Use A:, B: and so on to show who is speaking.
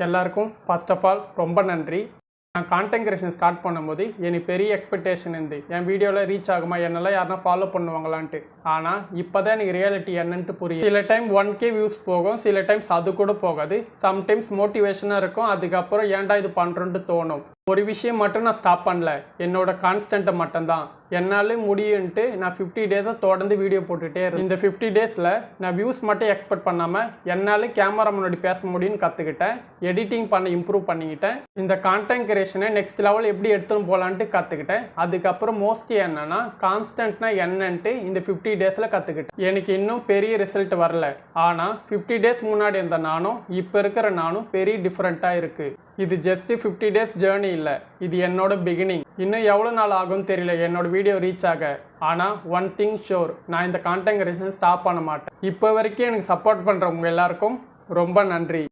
A: எல்லாருக்கும் first of all ரொம்ப நன்றி. நான் கான்டென்ட் கிரியேஷன் ஸ்டார்ட் பண்ணும்போது எனக்கு பெரிய எக்ஸ்பெக்டேஷன் இருந்து என் வீடியோவில் ரீச் ஆகுமா, என்னெல்லாம் யாருனா ஃபாலோ பண்ணுவாங்களான்ட்டு. ஆனால் இப்போ தான் எனக்கு ரியாலிட்டி என்னன்ட்டு புரியும். சில டைம் 1K வியூஸ் போகும், சில டைம்ஸ் அது கூட போகாது. சம்டைம்ஸ் மோட்டிவேஷனாக இருக்கும், அதுக்கப்புறம் ஏன்டா இது பண்ணுறோன்ட்டு தோணும். ஒரு விஷயம் மட்டும் நான் ஸ்டாப் பண்ணல, என்னோட கான்ஸ்டன்ட்டை மட்டும்தான். என்னால் முடியும்ன்ட்டு நான் 50 டேஸாக தொடர்ந்து வீடியோ போட்டுகிட்டே இருக்கேன். இந்த 50 டேஸில் நான் வியூஸ் மட்டும் எக்ஸ்பெக்ட் பண்ணாமல் என்னால் கேமரா முன்னாடி பேச முடியும்னு கற்றுக்கிட்டேன். எடிட்டிங் பண்ண இம்ப்ரூவ் பண்ணிக்கிட்டேன். இந்த கான்டென்ட் கிரியேஷனை நெக்ஸ்ட் லெவல் எப்படி எடுத்துன்னு போகலான்ட்டு கற்றுக்கிட்டேன். அதுக்கப்புறம் மோஸ்ட்லி என்னன்னா கான்ஸ்டன்ட்னா என்னன்ட்டு இந்த 50 டேஸில் கற்றுக்கிட்டேன். எனக்கு இன்னும் பெரிய ரிசல்ட் வரல, ஆனால் 50 டேஸ் முன்னாடி இருந்த நானும் இப்போ இருக்கிற நானும் பெரிய டிஃப்ரெண்ட்டாக இருக்குது. இது ஜஸ்ட் 50 டேஸ் ஜேர்னி இல்லை, இது என்னோட பிகினிங். இன்னும் எவ்வளோ நாள் ஆகும்னு தெரியல என்னோட வீடியோ ரீச் ஆக. ஆனால் ஒன் திங் ஷோர், நான் இந்த கான்டென்ட் கிரியேஷன் ஸ்டாப் பண்ண மாட்டேன். இப்போ வரைக்கும் எனக்கு சப்போர்ட் பண்ணுறவங்க எல்லாருக்கும் ரொம்ப நன்றி.